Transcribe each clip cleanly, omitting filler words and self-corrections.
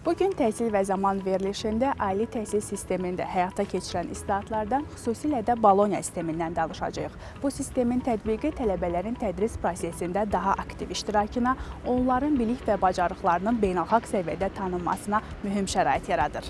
Bugün təhsil və zaman verilişində ali təhsil sistemində həyata keçirilən islahatlardan, xüsusilə də Bologna sistemindən danışacağıq. Bu sistemin tətbiqi tələbələrin tədris prosesində daha aktiv iştirakına, onların bilik və bacarıqlarının beynəlxalq səviyyədə tanınmasına mühüm şərait yaradır.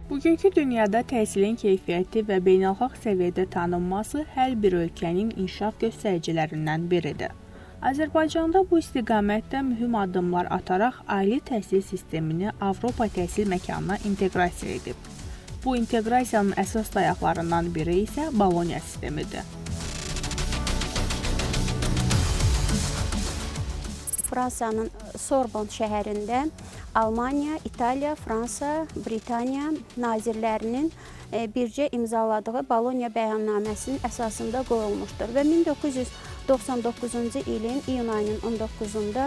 Bugünkü dünyada təhsilin keyfiyyəti və beynəlxalq səviyyədə tanınması hər bir ölkənin inkişaf göstəricilərindən biridir. Azərbaycanda bu istiqamətdə mühüm addımlar ataraq ali təhsil sistemini Avropa təhsil məkanına inteqrasiya edib. Bu inteqrasiyanın əsas dayaqlarından biri isə Bologna sistemidir. Fransanın Sorbonne şəhərində Almaniya, İtaliya, Fransa, Britaniya nazirlərinin bircə imzaladığı Bologna bəyannaməsinin əsasında qoyulmuşdur və 1999-cu ilin iyun ayının 19-da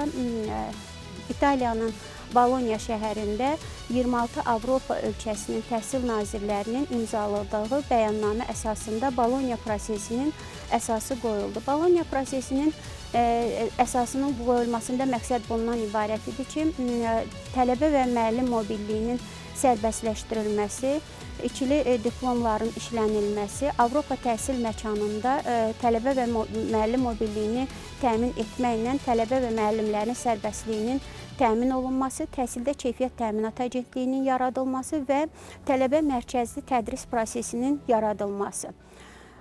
İtaliyanın Bologna şəhərində 26 Avropa ölkəsinin təhsil nazirlərinin imzaladığı bəyannamə əsasında Bologna prosesinin əsası qoyuldu. Bologna prosesinin əsasının qoyulmasında məqsəd bundan ibarət idi ki, tələbə və müəllim mobilliyinin sərbəstləşdirilməsi, ikili diplomların işlənilməsi, Avropa təhsil məkanında tələbə və müəllim mobilliyini təmin etməklə tələbə və müəllimlərin sərbəstliyinin təmin olunması, təhsildə keyfiyyət təminat agentliyinin yaradılması və tələbə mərkəzli tədris prosesinin yaradılması.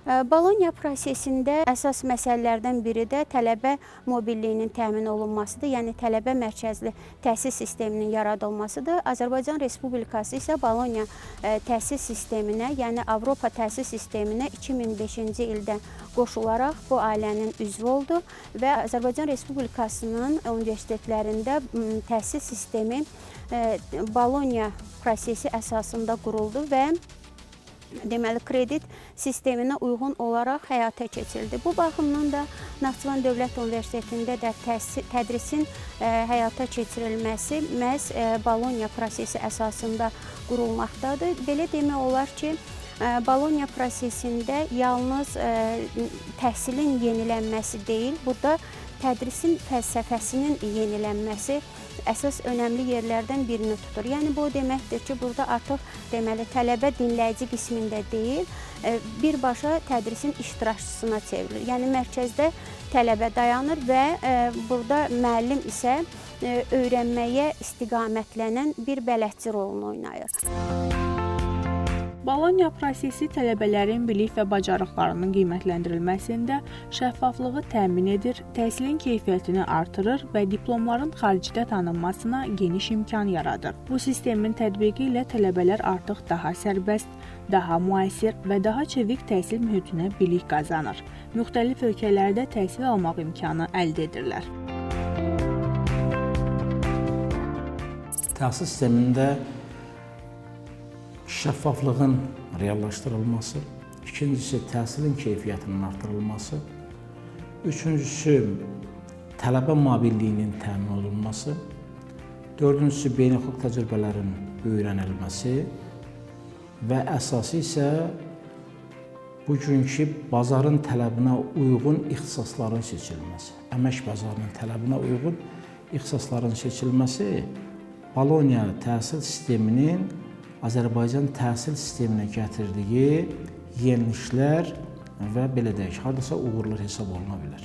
Bologna prosesində əsas məsələlərdən biri də tələbə mobilliyinin təmin olunmasıdır, yəni tələbə mərkəzli təhsil sisteminin yaradılmasıdır. Azərbaycan Respublikası isə Bologna təhsil sisteminə, yəni Avropa təhsil sisteminə 2005-ci ildə qoşularaq bu ailənin üzvü oldu və Azərbaycan Respublikasının universitetlərində təhsil sistemi Bologna prosesi əsasında quruldu və deməli, kredit sisteminə uyğun olaraq həyata keçirildi. Bu baxımdan da Naxçıvan Dövlət Universitetində də tədrisin həyata keçirilməsi məhz Bologna prosesi əsasında qurulmaqdadır. Belə demək olar ki, Bologna prosesində yalnız təhsilin yenilənməsi deyil, burada tədrisin fəlsəfəsinin yenilənməsi əsas önəmli yerlərdən birini tutur. Yəni, bu deməkdir ki, burada artıq deməli, tələbə dinləyici qismində deyil, birbaşa tədrisin iştirakçısına çevrilir. Yəni, mərkəzdə tələbə dayanır və burada müəllim isə öyrənməyə istiqamətlənən bir bələdçi rolunu oynayır. Bologna prosesi tələbələrin bilik və bacarıqlarının qiymətləndirilməsində şəffaflığı təmin edir, təhsilin keyfiyyətini artırır və diplomların xaricdə tanınmasına geniş imkan yaradır. Bu sistemin tətbiqi ilə tələbələr artıq daha sərbəst, daha müasir və daha çevik təhsil mühitinə bilik qazanır. Müxtəlif ölkələrdə təhsil almaq imkanı əldə edirlər. Təhsil sistemində şəffaflığın reallaşdırılması, ikincisi təhsilin keyfiyyətinin artırılması, üçüncüsü tələbə mobilliyinin təmin olunması, dördüncüsü beynəlxalq təcrübələrin öyrənilməsi və əsası isə bugünkü bazarın tələbinə uyğun ixtisasların seçilməsi, əmək bazarının tələbinə uyğun ixtisasların seçilməsi Bologna təhsil sisteminin Azərbaycan təhsil sisteminə gətirdiyi yeniliklər və belə deyək, hardasa uğurlar hesab oluna bilər.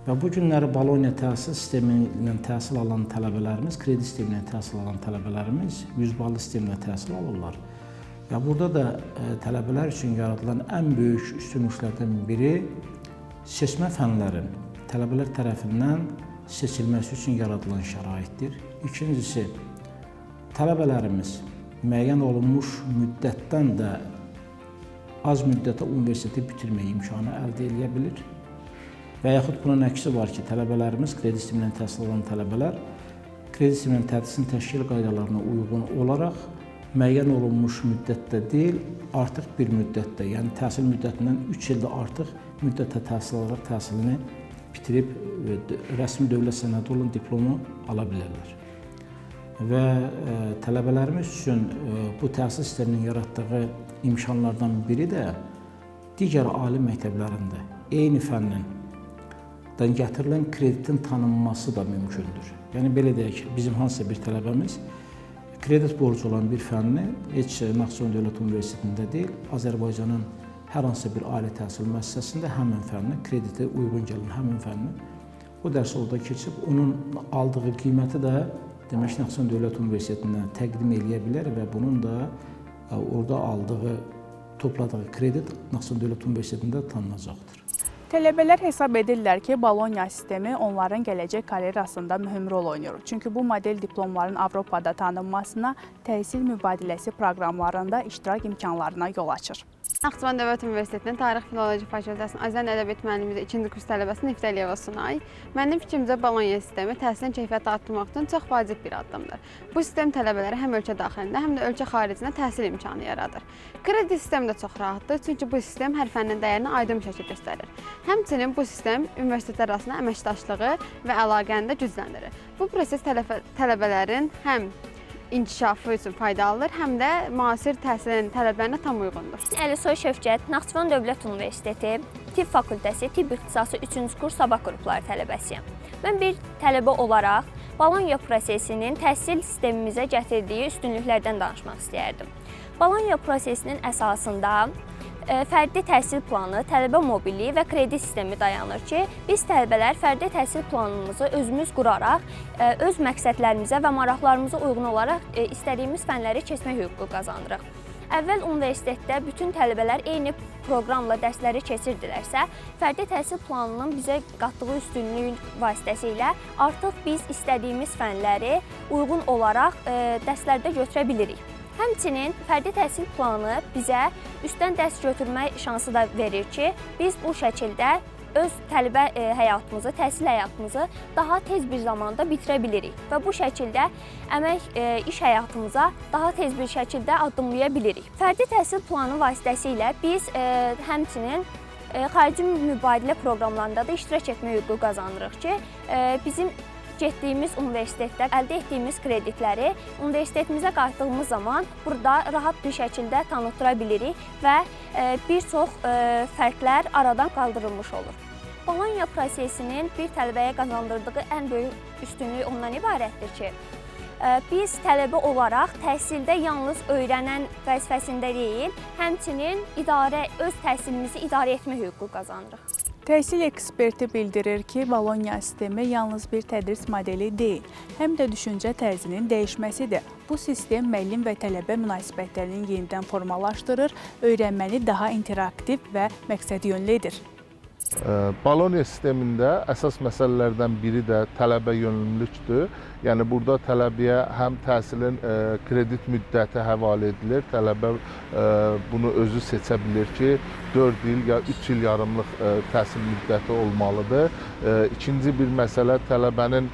Və bu günləri Bologna təhsil sistemi ilə təhsil alan tələbələrimiz, kredit sistemi ilə təhsil alan tələbələrimiz 100 ballı sistemlə təhsil alırlar. Və burada da tələbələr üçün yaradılan ən böyük üstünlüklərdən biri seçmə fənlərin tələbələr tərəfindən seçilməsi üçün yaradılan şəraitdir. İkincisi, tələbələrimiz müəyyən olunmuş müddətdən də az müddətə universiteti bitirmək imkanı əldə edə bilir. Və yaxud bunun əksi var ki, tələbələrimiz, kredit sistemindən təhsil alan tələbələr, kredit sistemindən tədrisin təşkil qaydalarına uyğun olaraq müəyyən olunmuş müddətdə deyil, artıq bir müddətdə, yəni təhsil müddətindən 3 ildə artıq müddətə təhsil alaraq təhsilini bitirib rəsmi dövlət sənədi olan diplomu ala bilərlər. Və tələbələrimiz üçün bu təhsil sisteminin yaratdığı imkanlardan biri də digər ali məktəblərində eyni fənnin gətirilən kreditin tanınması da mümkündür. Yəni belə deyək ki, bizim hansısa bir tələbəmiz kredit borcu olan bir fənni heç Naxçıvan Dövlət Universitetində deyil, Azərbaycanın hər hansısa bir ali təhsil müəssisəsində həmin fənni, krediti uyğun gələn həmin fənni o dərsi orada keçib, onun aldığı qiyməti də demək Naxçıvan Dövlət Universitetindən təqdim edə bilər və bunun da orada aldığı, topladığı kredit Naxçıvan Dövlət Universitetində tanınacaqdır. Tələbələr hesab edirlər ki, Bologna sistemi onların gələcək karyerasında mühüm rol oynayır. Çünki bu model diplomların Avropada tanınmasına, təhsil mübadiləsi proqramlarında iştirak imkanlarına yol açır. Naxçıvan Dövlət Universitetinin Tarix Filologiya Fakültəsinin Azərbaycan ədəbiyyat müəllimi 2-ci kurs tələbəsi Niftə Əliyeva Sunay. Mənim fikrimcə Bologna sistemi təhsilin keyfiyyəti artırmaq üçün çox vacib bir addımdır. Bu sistem tələbələrə həm ölkə daxilində, həm də ölkə xaricində təhsil imkanı yaradır. Kredi sistemi də çox rahatdır, çünki bu sistem hər fənnin dəyərini aydın bir şəkildə göstərir. Həmçinin bu sistem universitetlər arasında əməkdaşlığı və əlaqəni də gücləndirir. Bu proses tələbələrin həm inkişafı üçün faydalıdır, həm də müasir təhsilin tələblərinə tam uyğundur. Əlisoy Şövkət, Naxçıvan Dövlət Universiteti Tibb Fakültəsi Tibb İxtisası 3-cü kurs sabah qrupları tələbəsiyəm. Mən bir tələbə olaraq Bologna prosesinin təhsil sistemimizə gətirdiyi üstünlüklərdən danışmaq istəyərdim. Bologna prosesinin əsasında fərdi təhsil planı, tələbə mobilliyi və kredit sistemi dayanır ki, biz tələbələr fərdi təhsil planımızı özümüz quraraq, öz məqsədlərimizə və maraqlarımıza uyğun olaraq istədiyimiz fənləri keçmək hüququ qazanırıq. Əvvəl universitetdə bütün tələbələr eyni proqramla dərsləri keçirdilərsə, fərdi təhsil planının bizə qatdığı üstünlük vasitəsilə artıq biz istədiyimiz fənləri uyğun olaraq dərslərdə götürə bilirik. Həmçinin fərdi təhsil planı bizə üstdən dərs götürmə şansı da verir ki, biz bu şəkildə öz tələbə həyatımızı, təhsil həyatımızı daha tez bir zamanda bitirə bilirik və bu şəkildə əmək iş həyatımıza daha tez bir şəkildə addımlaya bilirik. Fərdi təhsil planı vasitəsilə biz həmçinin xarici mübadilə proqramlarında da iştirak etmə hüququ qazanırıq ki, bizim getdiyimiz universitetdə əldə etdiyimiz kreditləri universitetimizə qayıtdığımız zaman burada rahat bir şəkildə tanıtıra bilirik və bir çox fərqlər aradan qaldırılmış olur. Bologna prosesinin bir tələbəyə qazandırdığı ən böyük üstünlük ondan ibarətdir ki, biz tələbə olaraq təhsildə yalnız öyrənən vəzifəsində deyil, həmçinin öz təhsilimizi idarə etmə hüququ qazanırıq. Təhsil eksperti bildirir ki, Bologna sistemi yalnız bir tədris modeli deyil, həm də düşüncə tərzinin dəyişməsidir. Bu sistem müəllim və tələbə münasibətlərini yenidən formalaşdırır, öyrənməni daha interaktiv və məqsədyönlü edir. Bologna sistemində əsas məsələlərdən biri də tələbə yönümlülükdür. Yəni burada tələbəyə həm təhsilin kredit müddəti həvalə edilir. Tələbə bunu özü seçə bilir ki, 4 il ya 3 il yarımlıq təhsil müddəti olmalıdır. İkinci bir məsələ tələbənin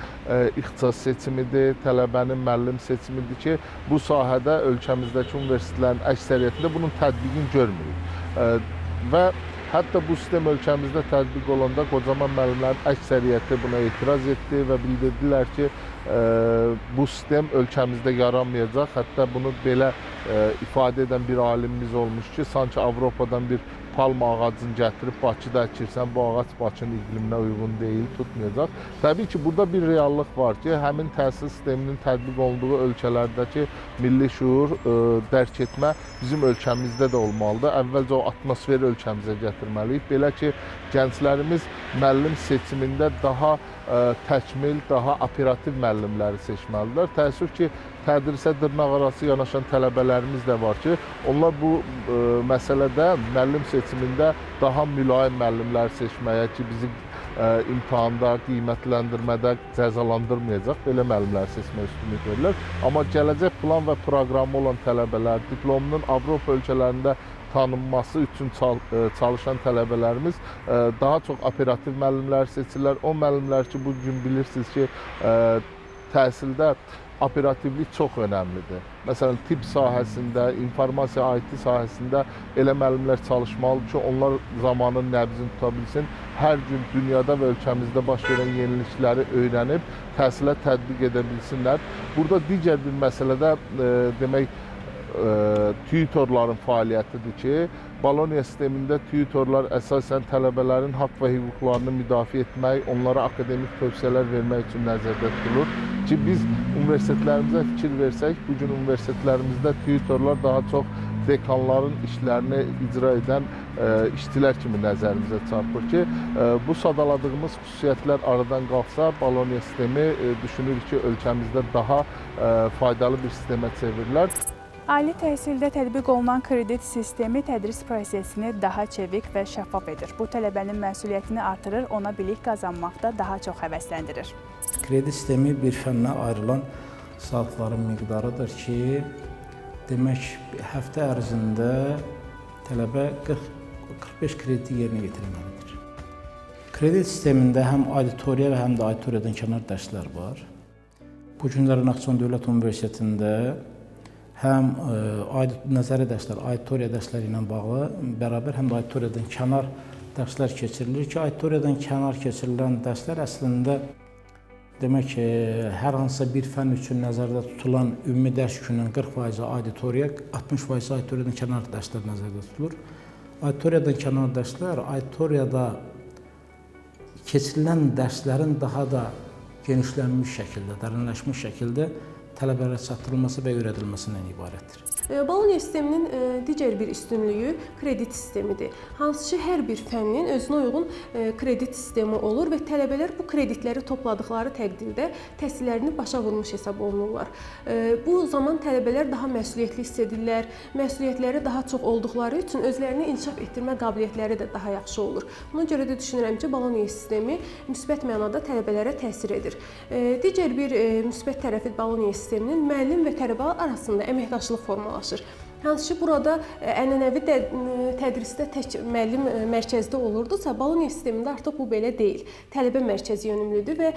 ixtisas seçimidir, tələbənin müəllim seçimidir ki, bu sahədə ölkəmizdəki universitetlərin əksəriyyətində bunun tətbiqini görmürük. Və hətta bu sistem ölkəmizdə tətbiq olanda qocaman müəllimlərin əksəriyyəti buna etiraz etdi və bildirdilər ki, bu sistem ölkəmizdə yaranmayacaq. Hətta bunu belə ifadə edən bir alimimiz olmuş ki, sanki Avropadan bir palma ağacını gətirib Bakıda əkirsən, bu ağac Bakının iqliminə uyğun deyil, tutmayacaq. Təbii ki, burada bir reallıq var ki, həmin təhsil sisteminin tətbiq olunduğu ölkələrdəki milli şuur, dərk etmə bizim ölkəmizdə də olmalıdır. Əvvəlcə o atmosferi ölkəmizə gətirməliyik. Belə ki, gənclərimiz müəllim seçimində daha təkmil, daha operativ müəllimləri seçməlidirlər. Təəssüf ki, tədrisə dırnaqarası yanaşan tələbələrimiz də var ki, onlar bu məsələdə müəllim seçimində daha mülayim müəllimlər seçməyə ki, bizi imtahanda, qiymətləndirmədə cəzalandırmayacaq, belə müəllimləri seçməyə üstünlük verirlər. Amma gələcək plan və proqramı olan tələbələr, diplomunun Avropa ölkələrində tanınması üçün çalışan tələbələrimiz daha çox operativ müəllimlər seçirlər. O müəllimlər ki, bugün bilirsiniz ki, təhsildə operativlik çox önəmlidir. Məsələn, tibb sahəsində, informasiya IT sahəsində elə müəllimlər çalışmalıdır ki, onlar zamanın nəbzini tuta bilsin. Hər gün dünyada və ölkəmizdə baş verən yenilikləri öyrənib, təhsilə tətbiq edə bilsinlər. Burada digər bir məsələdə demək, tutorların fəaliyyətidir ki, Bologna sistemində tutorlar əsasən tələbələrin haqq və hüquqlarını müdafiə etmək, onlara akademik tövsiyələr vermək üçün nəzərdə tutulur ki, biz universitetlərimizə fikir versək, bu gün universitetlərimizdə tutorlar daha çox dekanların işlərini icra edən işçilər kimi nəzərimizə çarpır ki, bu sadaladığımız xüsusiyyətlər aradan qalsa, Bologna sistemi düşünürük ki, ölkəmizdə daha faydalı bir sistemə çevrilər. Ali təhsildə tətbiq olunan kredit sistemi tədris prosesini daha çevik və şəffaf edir. Bu tələbənin məsuliyyətini artırır, ona bilik qazanmaqda daha çox həvəsləndirir. Kredit sistemi bir fənnə ayrılan saatların miqdarıdır ki, demək həftə ərzində tələbə 40-45 krediti yerinə yetirməlidir. Kredit sistemində həm auditoriya və həm də auditoriyadan kənar dərslər var. Bu günlər Naxçıvan Dövlət Universitetində həm nəzəri dərslər, auditoriya dərsləri ilə bağlı bərabər həm də auditoriyadan kənar dərslər keçirilir ki, auditoriyadan kənar keçirilən dərslər əslində demək ki, hər hansısa bir fənn üçün nəzərdə tutulan ümumi dərs yükünün 40% auditoriya, 60% auditoriyadan kənar dərslər nəzərdə tutulur. Auditoriyadan kənar dərslər, auditoriyada keçirilən dərslərin daha da genişlənmiş şəkildə, dərinləşmiş şəkildə tələbələrə çatdırılması və öyrədilməsindən ibarətdir. Bologna sisteminin digər bir üstünlüyü kredit sistemidir. Hansı ki, hər bir fənnin özünə uyğun kredit sistemi olur və tələbələr bu kreditləri topladıqları təqdirdə təhsillərini başa vurmuş hesab olunurlar. Bu zaman tələbələr daha məsuliyyətli hiss edirlər, məsuliyyətləri daha çox olduqları üçün özlərini inkişaf etdirmə qabiliyyətləri də daha yaxşı olur. Buna görə də düşünürəm ki, Bologna sistemi müsbət mənada tələbələrə təsir edir. Digər bir müsbət tərəfi Bologna sisteminin müəllim və tələbə arasında əməkdaşlıq formalaşır. Hansı ki, burada ənənəvi tədrisdə tək müəllim mərkəzdə olurdusa, Bologna sistemində artıq bu belə deyil. Tələbə mərkəzi yönümlüdür və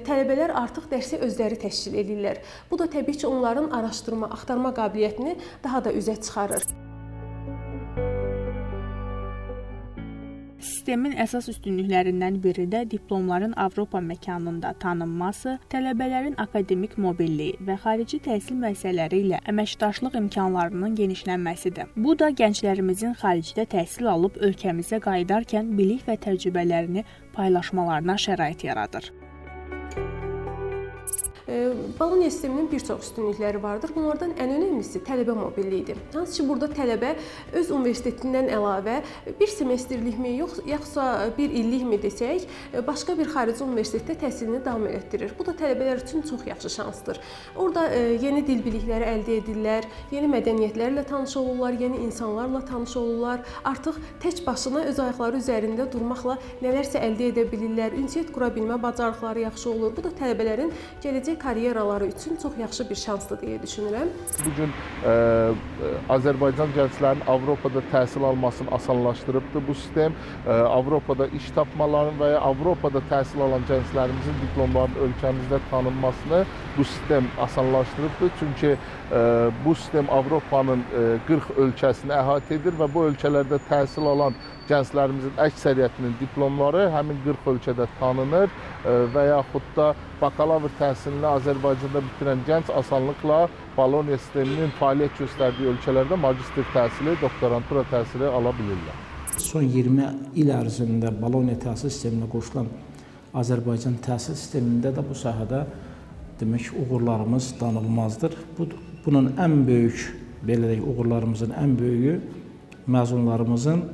tələbələr artıq dərsi özləri təşkil edirlər. Bu da təbii ki, onların araşdırma, axtarma qabiliyyətini daha da üzə çıxarır. Sistemin əsas üstünlüklərindən biri də diplomların Avropa məkanında tanınması, tələbələrin akademik mobilliyi və xarici təhsil müəssisələri ilə əməkdaşlıq imkanlarının genişlənməsidir. Bu da gənclərimizin xaricdə təhsil alıb ölkəmizə qayıdarkən bilik və təcrübələrini paylaşmalarına şərait yaradır. Bologna sisteminin bir çox üstünlükləri vardır. Bunlardan ən önəmlisi tələbə mobilliyidir. Hansı ki, burada tələbə öz universitetindən əlavə bir semestrlikmi, yoxsa bir illikmi desək, başqa bir xarici universitetdə təhsilini davam etdirir. Bu da tələbələr üçün çox yaxşı şansdır. Orada yeni dil bilikləri əldə edirlər, yeni mədəniyyətlərlə tanış olurlar, yeni insanlarla tanış olurlar. Artıq tək başına öz ayaqları üzərində durmaqla nələrsə əldə edə bilirlər. Ünsiyyət qura bilmə bacarıqları yaxşı olur. Bu da tələbələrin gələcək karyeraları üçün çox yaxşı bir şansdır deyə düşünürəm. Bu gün Azərbaycan gənclərinin Avropada təhsil almasını asanlaşdırıbdır. Bu sistem Avropada iş tapmalarını və ya Avropada təhsil alan gənclərimizin diplomlarının ölkəmizdə tanınmasını bu sistem asanlaşdırıbdır. Çünki bu sistem Avropanın 40 ölkəsini əhatə edir və bu ölkələrdə təhsil alan gənclərimizin əksəriyyətinin diplomları həmin 40 ölkədə tanınır və yaxud da bakalavr təhsilini Azərbaycanda bitirən gənc asanlıqla Bologna sisteminin fəaliyyət göstərdiyi ölkələrdə magistr təhsili, doktorantura təhsili ala bilirlər. Son 20 il ərzində Bologna təhsil sisteminə qoşulan Azərbaycan təhsil sistemində də bu sahədə demək uğurlarımız danılmazdır. Bunun ən böyük, belə deyək, uğurlarımızın ən böyüyü məzunlarımızın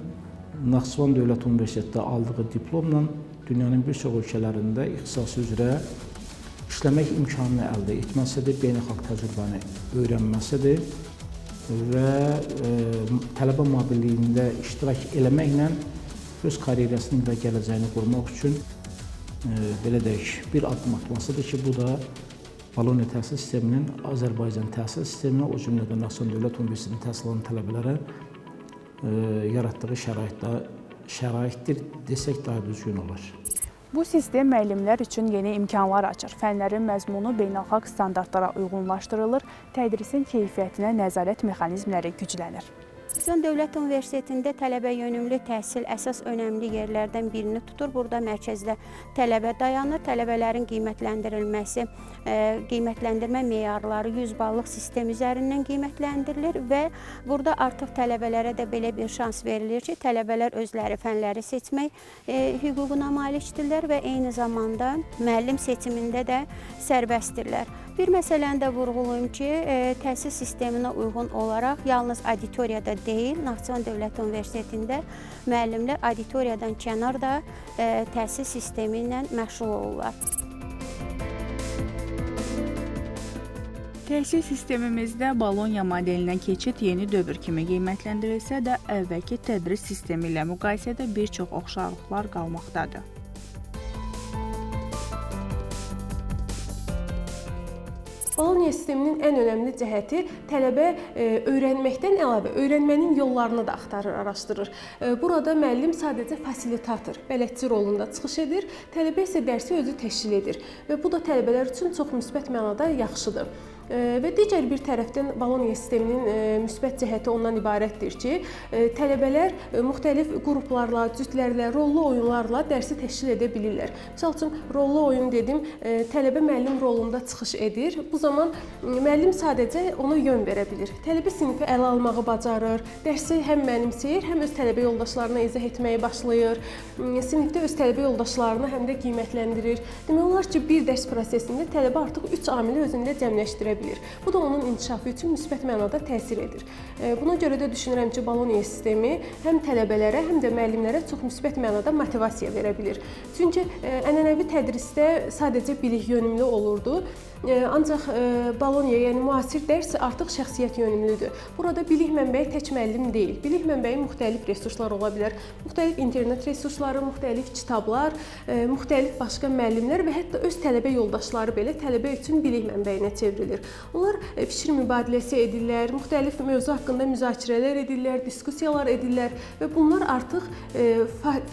Naxçıvan Dövlət Universitetində aldığı diplomla dünyanın bir çox ölkələrində ixtisası üzrə işləmək imkanını əldə etməsidir, beynəlxalq təcrübəni öyrənməsidir və tələbə mobilliyində iştirak eləməklə öz karyerasını və gələcəyini qurmaq üçün belə deyək, bir addım atmasıdır ki, bu da Bologna təhsil sisteminin Azərbaycan təhsil sisteminə, o cümlədən Naxçıvan Dövlət Universitetinin təhsil alan tələbələrə yaratdığı şəraitdir desək daha düzgün olar. Bu sistem müəllimlər üçün yeni imkanlar açır. Fənlərin məzmunu beynəlxalq standartlara uyğunlaşdırılır, tədrisin keyfiyyətinə nəzarət mexanizmləri güclənir. Naxçıvan Dövlət Universitetində tələbə yönümlü təhsil əsas önəmli yerlərdən birini tutur. Burada mərkəzdə tələbə dayanır. Tələbələrin qiymətləndirilməsi, qiymətləndirmə meyarları 100 ballıq sistem üzərindən qiymətləndirilir və burada artıq tələbələrə də belə bir şans verilir ki, tələbələr özləri fənləri seçmək hüququna malikdirlər və eyni zamanda müəllim seçimində də sərbəstdirlər. Bir məsələni də vurğulayım ki, təhsil sisteminə uyğun olaraq yalnız auditoriyada deyil, Naxçıvan Dövlət Universitetində müəllimlər auditoriyadan kənar da təhsil sistemi ilə məşğul olurlar. Təhsil sistemimizdə Bologna modelinə keçid yeni dövr kimi qiymətləndirilsə də, əvvəlki tədris sistemi ilə müqayisədə bir çox oxşarlıqlar qalmaqdadır. Bologna sisteminin ən önəmli cəhəti tələbə öyrənməkdən əlavə öyrənmənin yollarını da axtarır, araşdırır. Burada müəllim sadəcə fasilitator, bələdçi rolunda çıxış edir, tələbə isə dərsi özü təşkil edir və bu da tələbələr üçün çox müsbət mənada yaxşıdır. Və digər bir tərəfdən Bologna sisteminin müsbət cəhəti ondan ibarətdir ki, tələbələr müxtəlif qruplarla, cütlərlə, rollu oyunlarla dərsi təşkil edə bilirlər. Məsəl üçün, rollu oyun dedim, tələbə müəllim rolunda çıxış edir. Bu zaman müəllim sadəcə ona yön verə bilir. Tələbə sinifi ələ almağı bacarır, dərsi həm mənimsəyir, həm öz tələbə yoldaşlarına izah etməyə başlayır, sinifdə öz tələbə yoldaşlarını həm də qiymətləndirir. Demək olar ki, bir dərs prosesində tələbə artıq 3 amili özündə cəmləşdirə bilir. Bu da onun inkişafı üçün müsbət mənada təsir edir. Buna görə də düşünürəm ki, Bologna sistemi həm tələbələrə, həm də müəllimlərə çox müsbət mənada motivasiya verə bilir. Çünki ənənəvi tədrisdə sadəcə bilik yönümlü olurdu. Ancaq Bologna, yəni müasir dərs artıq şəxsiyyət yönümlüdür. Burada bilik mənbəyi tək müəllim deyil. Bilik mənbəyi müxtəlif resurslar ola bilər. Müxtəlif internet resursları, müxtəlif kitablar, müxtəlif başqa müəllimlər və hətta öz tələbə yoldaşları belə tələbə üçün bilik mənbəyinə çevrilir. Onlar fikir mübadiləsi edirlər, müxtəlif mövzu haqqında müzakirələr edirlər, diskussiyalar edirlər və bunlar artıq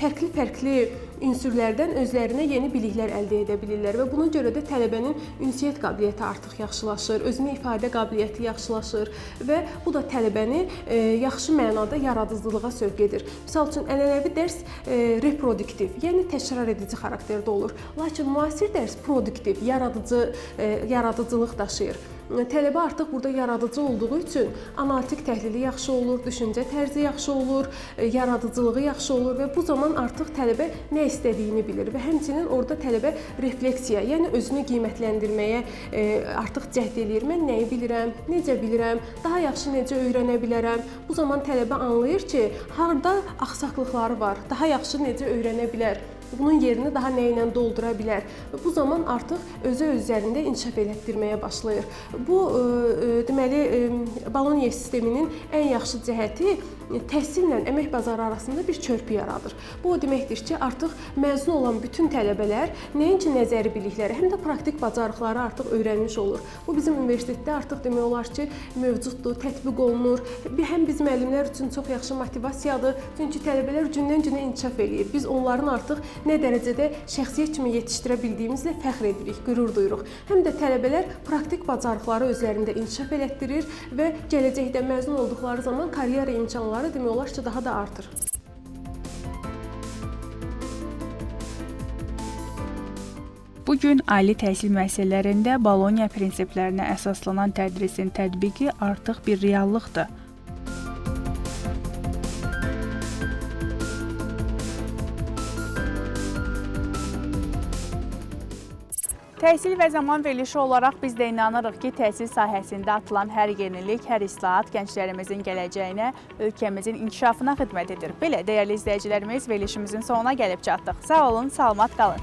fərqli-fərqli ünsürlərdən özlərinə yeni biliklər əldə edə bilirlər və buna görə də tələbənin ünsiyyət qabiliyyəti artıq yaxşılaşır, özünü ifadə qabiliyyəti yaxşılaşır və bu da tələbəni yaxşı mənada yaradıcılığa sövq edir. Məsəl üçün, ənənəvi dərs reproduktiv, yəni təkrar edici xarakterdə olur. Lakin müasir dərs produktiv, yaradıcılıq daşıyır. Tələbə artıq burada yaradıcı olduğu üçün analitik təhlili yaxşı olur, düşüncə tərzi yaxşı olur, yaradıcılığı yaxşı olur və bu zaman artıq tələbə nə istədiyini bilir və həmçinin orada tələbə refleksiya, yəni özünü qiymətləndirməyə artıq cəhd eləyir. Mən nəyi bilirəm, necə bilirəm, daha yaxşı necə öyrənə bilərəm. Bu zaman tələbə anlayır ki, harda axsaqlıqları var, daha yaxşı necə öyrənə bilər. Bunun yerini daha nə ilə doldura bilər. Bu zaman artıq özü üzərində inkişaf elətdirməyə başlayır. Bu, deməli, Bologna sisteminin ən yaxşı cəhəti təhsillə əmək bazarı arasında bir çörpü yaradır. Bu o deməkdir ki, artıq məzun olan bütün tələbələr nəinki nəzəri bilikləri, həm də praktik bacarıqları artıq öyrənmiş olur. Bu bizim universitetdə artıq demək olar ki, mövcuddur, tətbiq olunur. Həm biz müəllimlər üçün çox yaxşı motivasiyadır, çünki tələbələr gündən-günə inkişaf eləyir. Biz onların artıq nə dərəcədə şəxsiyyət kimi yetişdirə bildiyimizlə fəxr edirik, qürur duyuruq. Həm də tələbələr praktik bacarıqları özlərində inkişaf elətdirir və gələcəkdə məzun olduqları zaman karyera imkanları demək olar ki, daha da artır. Bugün ali təhsil müəssisələrində Bologna prinsiplərinə əsaslanan tədrisin tətbiqi artıq bir reallıqdır. Təhsil və zaman verilişi olaraq biz də inanırıq ki, təhsil sahəsində atılan hər yenilik, hər islahat gənclərimizin gələcəyinə, ölkəmizin inkişafına xidmət edir. Belə, dəyərli izləyicilərimiz, verilişimizin sonuna gəlib çatdıq. Sağ olun, salamat qalın.